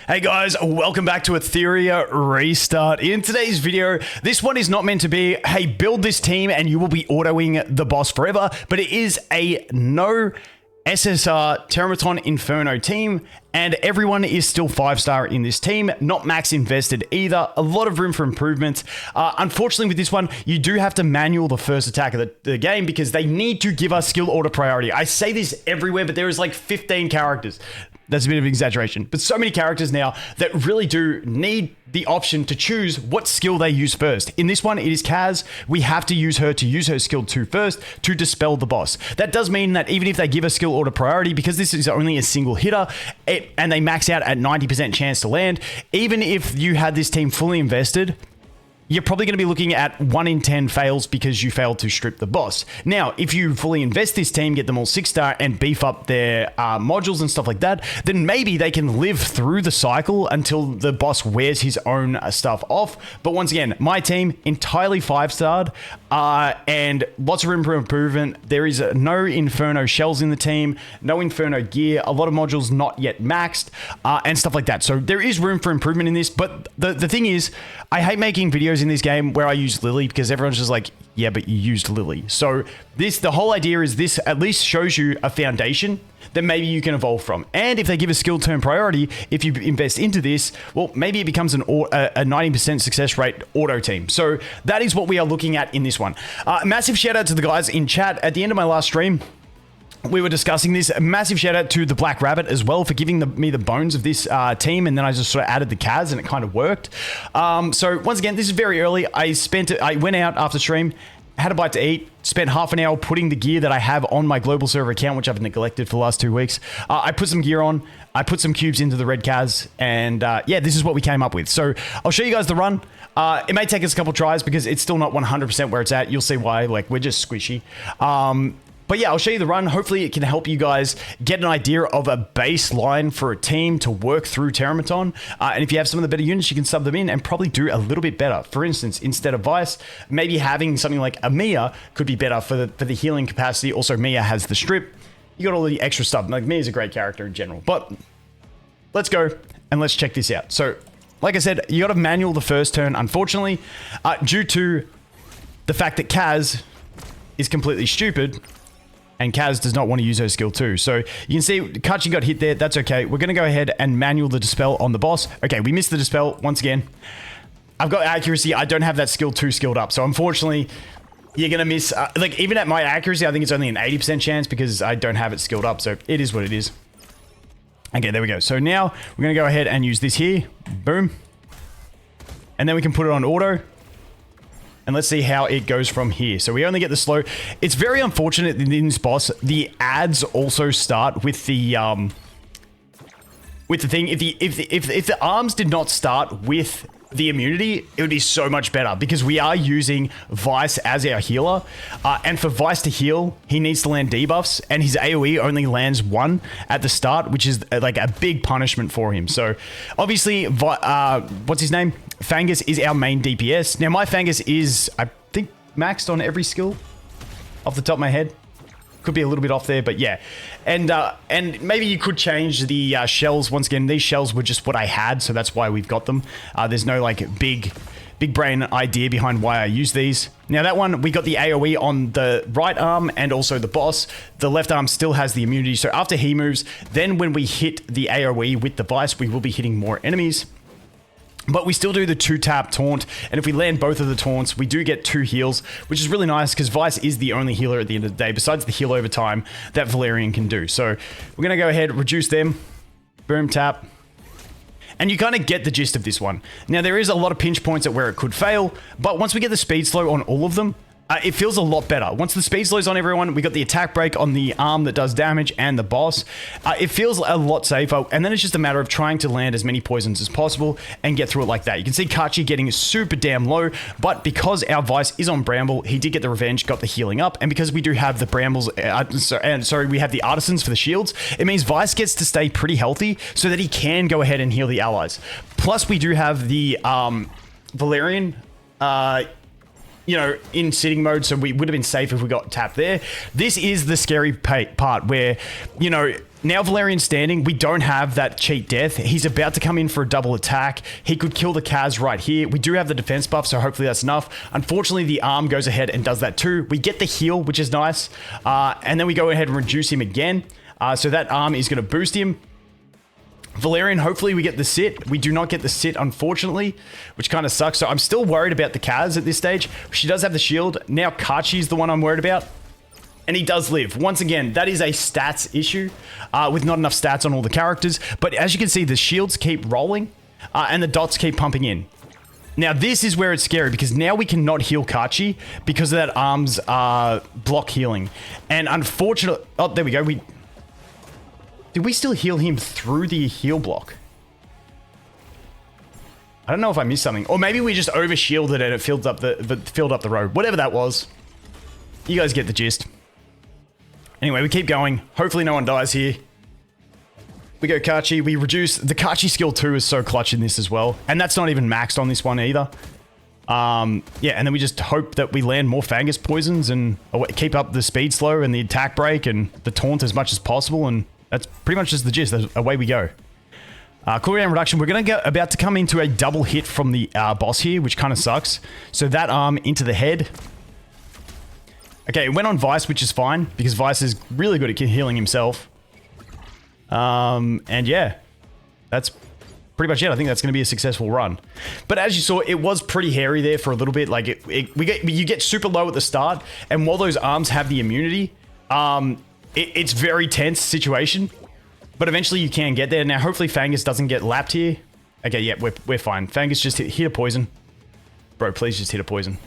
Hey guys, welcome back to Etheria Restart. In today's video, this one is not meant to be, hey, build this team and you will be autoing the boss forever, but it is a no SSR Terrormaton INFERNO team, and everyone is still 5-star in this team, not max invested either, a lot of room for improvement. Unfortunately with this one, you do have to manual the first attack of the game because they need to give us skill order priority. I say this everywhere, but there is like 15 characters. That's a bit of an exaggeration, but so many characters now that really do need the option to choose what skill they use first. In this one, it is Kaz. We have to use her skill 2 first to dispel the boss. That does mean that even if they give a skill order priority, because this is only a single hitter, and they max out at 90% chance to land, even if you had this team fully invested, you're probably going to be looking at 1 in 10 fails because you failed to strip the boss. Now, if you fully invest this team, get them all 6-star and beef up their modules and stuff like that, then maybe they can live through the cycle until the boss wears his own stuff off. But once again, my team, entirely 5-starred and lots of room for improvement. There is no Inferno shells in the team, no Inferno gear, a lot of modules not yet maxed, and stuff like that. So there is room for improvement in this, but the thing is, I hate making videos in this game where I use Lily because everyone's just like, yeah, but you used Lily. So the whole idea is this at least shows you a foundation that maybe you can evolve from. And if they give a skill turn priority, if you invest into this, well, maybe it becomes a 90% success rate auto team. So that is what we are looking at in this one. Massive shout out to the guys in chat. At the end of my last stream, we were discussing this. A massive shout out to the Black Rabbit as well for giving me the bones of this team, and then I just sort of added the Kaz and it kind of worked. So once again, this is very early. I went out after stream, had a bite to eat, spent half an hour putting the gear that I have on my global server account, which I've neglected for the last 2 weeks. I put some gear on, I put some cubes into the red Kaz, and yeah, this is what we came up with. So I'll show you guys the run. It may take us a couple tries because it's still not 100% where it's at. You'll see why, like, we're just squishy. But yeah, I'll show you the run. Hopefully it can help you guys get an idea of a baseline for a team to work through Terrormaton. And if you have some of the better units, you can sub them in and probably do a little bit better. For instance, instead of Vice, maybe having something like a Mia could be better for the healing capacity. Also, Mia has the strip. You got all the extra stuff. Like, Mia's a great character in general. But let's go and let's check this out. So, like I said, you got to manual the first turn, unfortunately, due to the fact that Kaz is completely stupid. And Kaz does not want to use her skill too. So you can see Kachi got hit there. That's okay. We're going to go ahead and manual the dispel on the boss. Okay, we missed the dispel once again. I've got accuracy. I don't have that skill 2 skilled up. So unfortunately, you're going to miss. Like, even at my accuracy, I think it's only an 80% chance because I don't have it skilled up. So it is what it is. Okay, there we go. So now we're going to go ahead and use this here. Boom. And then we can put it on auto. And let's see how it goes from here. So we only get the slow. It's very unfortunate that in this boss, the ads also start with the thing. If the arms did not start with the immunity, it would be so much better because we are using Vice as our healer. And for Vice to heal, he needs to land debuffs, and his AoE only lands 1 at the start, which is like a big punishment for him. So obviously, what's his name? Fangus is our main DPS. Now, my Fangus is, I think, maxed on every skill off the top of my head. Could be a little bit off there, but yeah. And maybe you could change the shells. Once again, these shells were just what I had, so that's why we've got them. There's no, like, big brain idea behind why I use these. Now, that one, we got the AoE on the right arm and also the boss. The left arm still has the immunity, so after he moves, then when we hit the AoE with the Vice, we will be hitting more enemies. But we still do the 2-tap taunt, and if we land both of the taunts, we do get 2 heals, which is really nice because Vice is the only healer at the end of the day, besides the heal over time, that Valerian can do. So we're going to go ahead, reduce them, boom, tap, and you kind of get the gist of this one. Now, there is a lot of pinch points at where it could fail, but once we get the speed slow on all of them, it feels a lot better. Once the speed slow's on everyone, we got the attack break on the arm that does damage and the boss. It feels a lot safer, and then it's just a matter of trying to land as many poisons as possible and get through it like that. You can see Kachi getting super damn low, but because our Vice is on Bramble, he did get the revenge, got the healing up, and because we do have the Brambles, we have the Artisans for the shields, it means Vice gets to stay pretty healthy so that he can go ahead and heal the allies. Plus, we do have the Valerian, you know, in sitting mode, so we would have been safe if we got tapped there. This is the scary part where, you know, Now Valerian's standing, we don't have that cheat death. He's about to come in for a double attack. He could kill the Kaz right here. We do have the defense buff, so hopefully that's enough. Unfortunately, the arm goes ahead and does that too. We get the heal, which is nice. And then we go ahead and reduce him again. So that arm is going to boost him. Valerian, hopefully we get the sit. We do not get the sit, unfortunately, which kind of sucks. So I'm still worried about the Kaz at this stage. She does have the shield. Now Kachi's the one I'm worried about. And he does live. Once again, that is a stats issue with not enough stats on all the characters. But as you can see, the shields keep rolling and the dots keep pumping in. Now, this is where it's scary because now we cannot heal Kachi because of that arm's block healing. And unfortunately... Oh, there we go. Did we still heal him through the heal block? I don't know if I missed something. Or maybe we just over-shielded and it filled up the road. Whatever that was. You guys get the gist. Anyway, we keep going. Hopefully no one dies here. We go Kachi. We reduce... The Kachi skill 2 is so clutch in this as well. And that's not even maxed on this one either. Yeah, and then we just hope that we land more Fangus poisons and keep up the speed slow and the attack break and the taunt as much as possible. And that's pretty much just the gist. Away we go. Cooldown reduction. We're going to about to come into a double hit from the boss here, which kind of sucks. So that arm into the head... Okay, it went on Vice, which is fine, because Vice is really good at healing himself. And yeah, that's pretty much it. I think that's going to be a successful run. But as you saw, it was pretty hairy there for a little bit. Like, you get super low at the start, and while those arms have the immunity, it's very tense situation. But eventually you can get there. Now, hopefully Fangus doesn't get lapped here. Okay, yeah, we're fine. Fangus just hit a poison. Bro, please just hit a poison.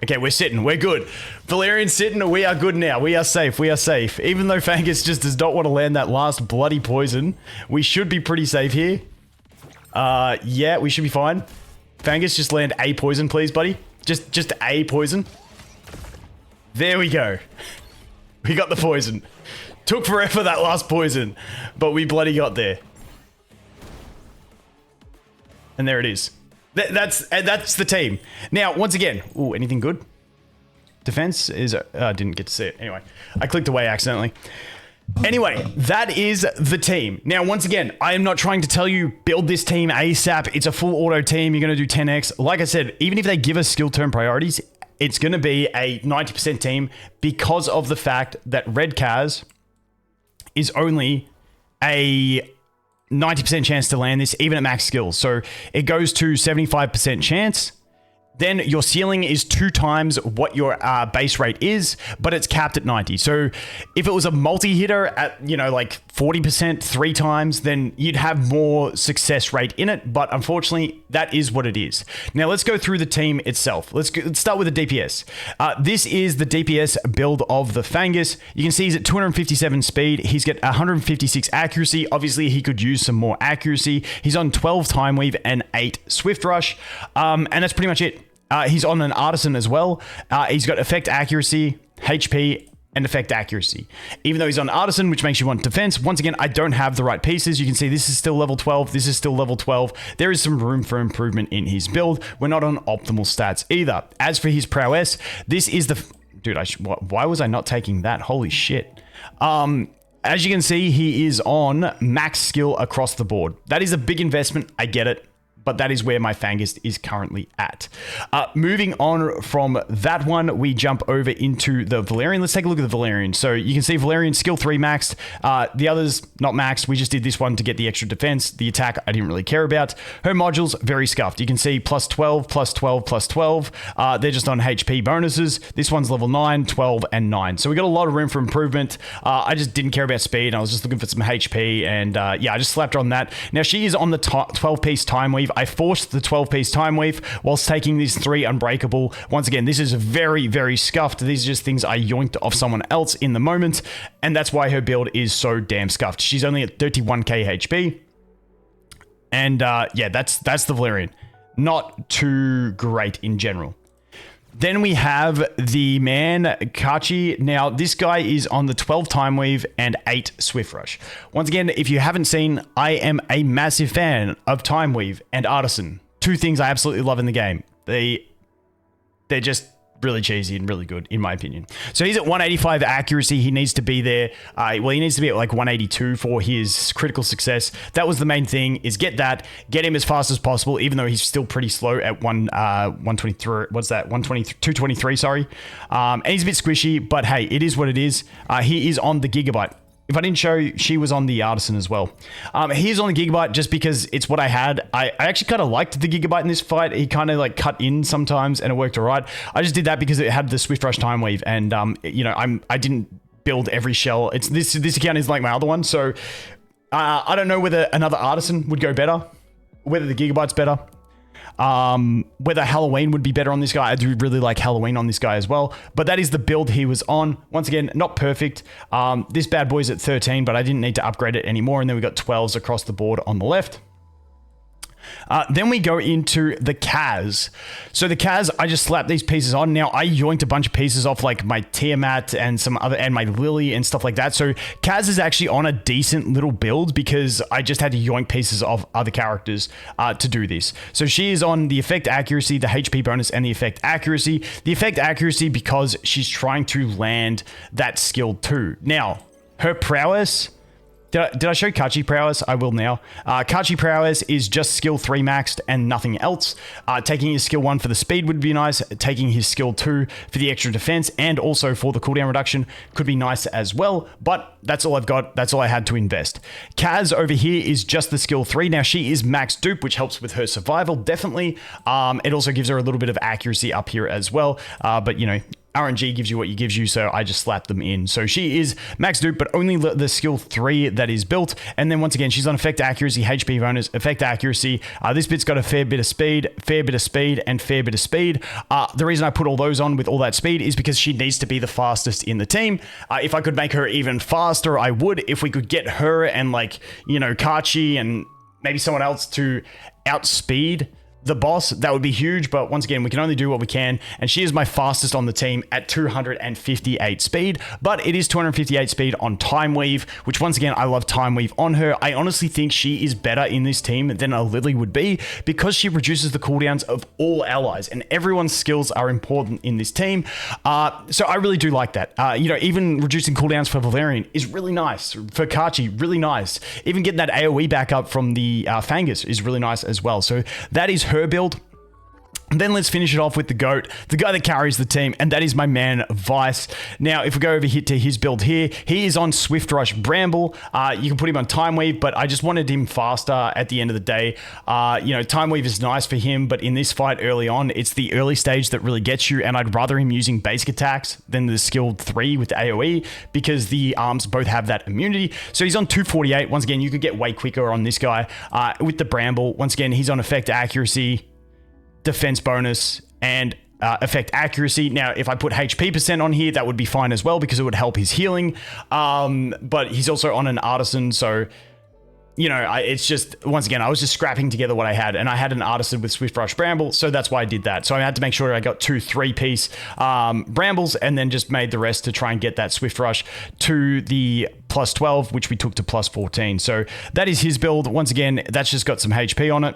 Okay, we're sitting. We're good. Valerian's sitting. We are good now. We are safe. We are safe. Even though Fangus just does not want to land that last bloody poison, we should be pretty safe here. Yeah, we should be fine. Fangus, just land a poison, please, buddy. Just a poison. There we go. We got the poison. Took forever, that last poison, but we bloody got there. And there it is. That's the team. Now, once again, ooh, anything good? Defense is, didn't get to see it. Anyway, I clicked away accidentally. Anyway, that is the team. Now, once again, I am not trying to tell you build this team ASAP. It's a full auto team. You're going to do 10x. Like I said, even if they give us skill turn priorities, it's going to be a 90% team because of the fact that Red Kaz is only a 90% chance to land this, even at max skills. So it goes to 75% chance. Then your ceiling is 2 times what your base rate is, but it's capped at 90. So if it was a multi-hitter at, you know, like 40%, 3 times, then you'd have more success rate in it. But unfortunately, that is what it is. Now let's go through the team itself. Let's start with the DPS. This is the DPS build of the Fangus. You can see he's at 257 speed. He's got 156 accuracy. Obviously, he could use some more accuracy. He's on 12 time weave and 8 swift rush. And that's pretty much it. He's on an artisan as well. He's got effect accuracy, HP, and effect accuracy. Even though he's on artisan, which makes you want defense, once again, I don't have the right pieces. You can see this is still level 12. This is still level 12. There is some room for improvement in his build. We're not on optimal stats either. As for his prowess, this is the... Dude, why was I not taking that? Holy shit. As you can see, he is on max skill across the board. That is a big investment. I get it. But that is where my Fangus is currently at. Moving on from that one, we jump over into the Valerian. Let's take a look at the Valerian. So you can see Valerian skill 3 maxed. The others not maxed. We just did this one to get the extra defense. The attack I didn't really care about. Her modules, very scuffed. You can see plus 12, plus 12, plus 12. They're just on HP bonuses. This one's level 9, 12, and 9. So we got a lot of room for improvement. I just didn't care about speed. I was just looking for some HP. And yeah, I just slapped her on that. Now she is on the 12-piece time weave. I forced the 12-piece time weave whilst taking these 3 unbreakable. Once again, this is very, very scuffed. These are just things I yoinked off someone else in the moment, and that's why her build is so damn scuffed. She's only at 31k HP, and yeah, that's the Valerian. Not too great in general. Then we have the man, Kachi. Now, this guy is on the 12 time weave and 8 swift rush. Once again, if you haven't seen, I am a massive fan of time weave and artisan. 2 things I absolutely love in the game. They're just really cheesy and really good, in my opinion. So he's at 185 accuracy. He needs to be there. Well, he needs to be at like 182 for his critical success. That was the main thing, is get him as fast as possible, even though he's still pretty slow at 123. What's that? 223, sorry. And he's a bit squishy, but hey, it is what it is. He is on the Gigabyte. If I didn't show, she was on the Artisan as well. He's on the Gigabyte just because it's what I had. I actually kind of liked the Gigabyte in this fight. He kind of like cut in sometimes and it worked all right. I just did that because it had the Swift Rush Time Weave, and you know, I didn't build every shell. It's this account is like my other one, so I don't know whether another Artisan would go better, whether the Gigabyte's better. Whether Halloween would be better on this guy. I do really like Halloween on this guy as well, but that is the build he was on. Once again, not perfect. This bad boy's at 13, but I didn't need to upgrade it anymore. And then we got 12s across the board on the left. Then we go into the Kaz. So the Kaz, I just slapped these pieces on. Now I yoinked a bunch of pieces off like my Tiamat and some other, and my Lily and stuff like that. So Kaz is actually on a decent little build because I just had to yoink pieces of other characters to do this. So she is on the effect accuracy, the HP bonus, and the effect accuracy. The effect accuracy because she's trying to land that skill too. Now, her prowess... Did I show Kachi prowess? I will now. Kachi prowess is just skill 3 maxed and nothing else. Taking his skill 1 for the speed would be nice. Taking his skill 2 for the extra defense and also for the cooldown reduction could be nice as well. But that's all I've got. That's all I had to invest. Kaz over here is just the skill 3. Now she is max dupe, which helps with her survival, definitely. It also gives her a little bit of accuracy up here as well. But you know, RNG gives you what it gives you, so I just slapped them in. So she is max dupe, but only the skill 3 that is built. And then once again, she's on effect accuracy, HP bonus, effect accuracy. This bit's got a fair bit of speed, and fair bit of speed. The reason I put all those on with all that speed is because she needs to be the fastest in the team. If I could make her even faster, I would. If we could get her and like, you know, Kachi and maybe someone else to outspeed the boss, that would be huge. But once again, we can only do what we can, and she is my fastest on the team at 258 speed, but it is 258 speed on Time Weave, which once again, I love Time Weave on her. I honestly think she is better in this team than a Lily would be because she reduces the cooldowns of all allies, and everyone's skills are important in this team. So I really do like that. You know, even reducing cooldowns for Valerian is really nice. For Kachi, really nice. Even getting that AoE back up from the Fangus is really nice as well. So that is her build. And then let's finish it off with the GOAT, the guy that carries the team, and that is my man, Vice. Now, if we go over here to his build here, he is on Swift Rush Bramble. You can put him on Time Weave, but I just wanted him faster at the end of the day. You know, Time Weave is nice for him, but in this fight early on, it's the early stage that really gets you, and I'd rather him using basic attacks than the skilled 3 with the AoE, because the arms both have that immunity. So he's on 248. Once again, you could get way quicker on this guy with the Bramble. Once again, he's on effect accuracy, defense bonus, and effect accuracy. Now, if I put HP percent on here, that would be fine as well because it would help his healing. But he's also on an Artisan, so you know, it's just, once again, I was just scrapping together what I had, and I had an Artisan with Swift Rush Bramble, so that's why I did that. So I had to make sure I got 2 3-piece Brambles, and then just made the rest to try and get that Swift Rush to the plus 12, which we took to plus 14. So that is his build. Once again, that's just got some HP on it.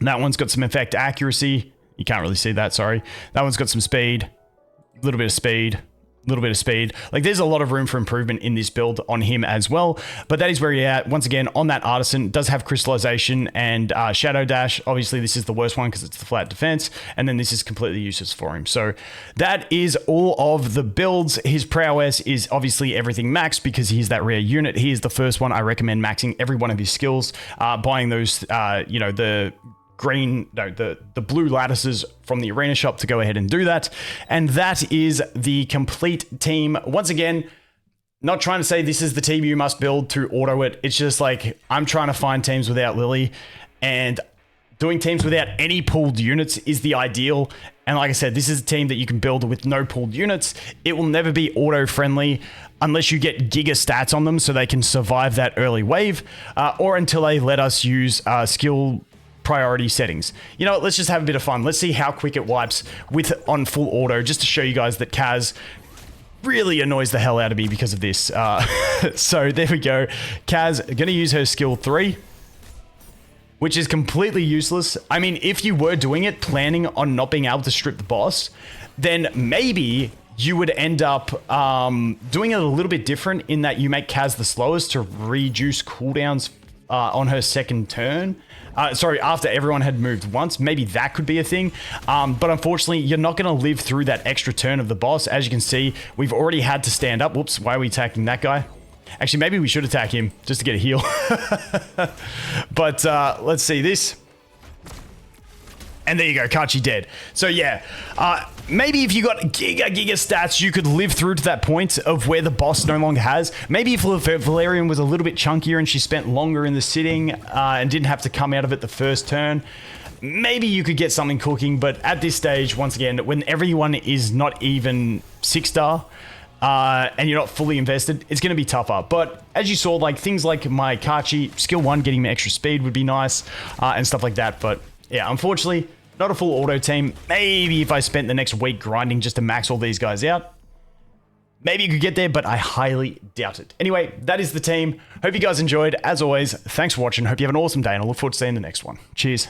That one's got some effect accuracy. You can't really see that, sorry. That one's got some speed, a little bit of speed, a little bit of speed. Like, there's a lot of room for improvement in this build on him as well. But that is where you're at. Once again, on that Artisan, does have Crystallization and Shadow Dash. Obviously, this is the worst one because it's the flat defense. And then this is completely useless for him. So that is all of the builds. His prowess is obviously everything maxed because he's that rare unit. He is the first one I recommend maxing every one of his skills. Buying those, you know, the blue lattices from the arena shop to go ahead and do that. And that is the complete team. Once again, not trying to say this is the team you must build to auto it. It's just like, I'm trying to find teams without Lily, and doing teams without any pooled units is the ideal. And like I said, this is a team that you can build with no pooled units. It will never be auto friendly unless you get giga stats on them so they can survive that early wave, or until they let us use skill priority settings. You know what, let's just have a bit of fun. Let's see how quick it wipes on full auto, just to show you guys that Kaz really annoys the hell out of me because of this. So there we go. Kaz gonna use her skill 3. which is completely useless. I mean, if you were doing it, planning on not being able to strip the boss, then maybe you would end up doing it a little bit different in that you make Kaz the slowest to reduce cooldowns on her second turn. Sorry, after everyone had moved once. Maybe that could be a thing. But unfortunately, you're not going to live through that extra turn of the boss. As you can see, we've already had to stand up. Whoops, why are we attacking that guy? Actually, maybe we should attack him just to get a heal. But let's see this. And there you go, Kachi dead. So yeah, maybe if you got giga stats, you could live through to that point of where the boss no longer has. Maybe if Valerian was a little bit chunkier and she spent longer in the sitting and didn't have to come out of it the first turn, maybe you could get something cooking. But at this stage, once again, when everyone is not even 6-star, and you're not fully invested, it's going to be tougher. But as you saw, like things like my Kachi, skill 1 getting me extra speed would be nice, and stuff like that. But yeah, unfortunately, not a full auto team. Maybe if I spent the next week grinding just to max all these guys out, maybe you could get there, but I highly doubt it. Anyway, that is the team. Hope you guys enjoyed. As always, thanks for watching. Hope you have an awesome day, and I look forward to seeing the next one. Cheers.